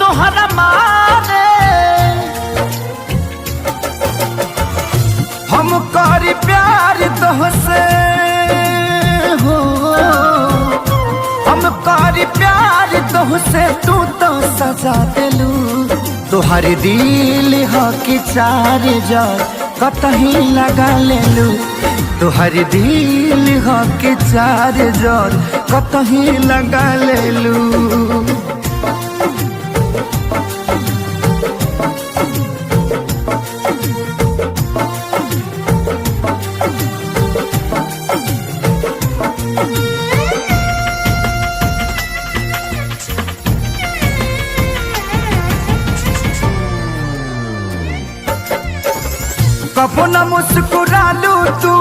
तोहरा मारे हम करी प्यार तोहसे हो, हम करी प्यार तोहसे तू तो सजा दिलू। तोहर दिल हो कि चार जार कतही लगा लेलू। तोहर दिल हो कि चार जार कतही लगा लेलू। कबो न मुस्कुरालू तू,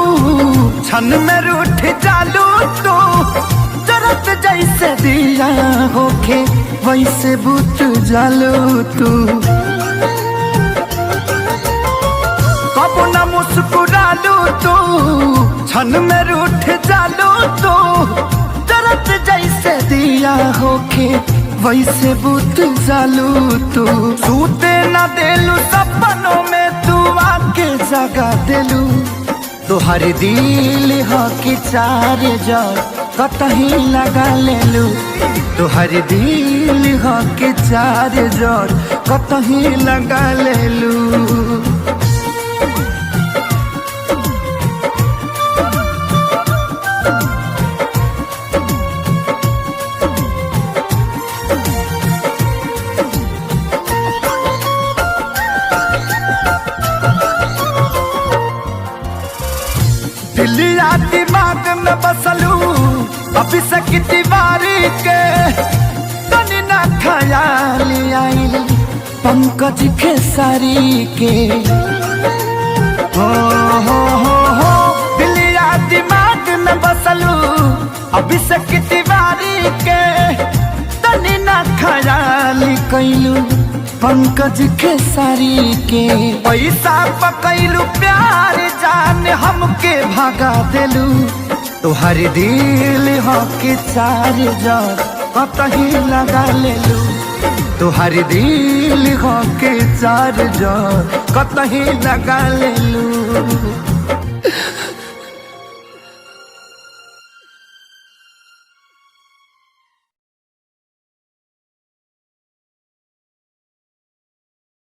क्षण में रूठ जालू तू। जरत जैसे दिया होके वैसे बुझ जालू तू। कबो न मुस्कुरालू तू, क्षण में रूठ जालू तू। जरत जैसे दिया होके वैसे बुझ जालू तू। सूते न देलू सपनों में तू आके जगा दिलू। तोहर दिल हो कि चार जार कतही लगा लेलू। तोहर दिल हो कि चार जार कतही लगा लेलू। दिलिया दिमाग में बसलू अभी से दीवारी के। तनी ना ख्याल आइल पंकज खेसारी के। हो दिलिया दिमाग में बसलू अभी से दीवारी के। तनी ना ख्याल कैलू पंकज खेसारी के। पैसा पकैलू प्यार जान हमके भगा दिलू। तोहर दिल हो कि चार जार कतही लगा लेलू। तोहर दिल हो कि चार जार कतही लगा लेलू।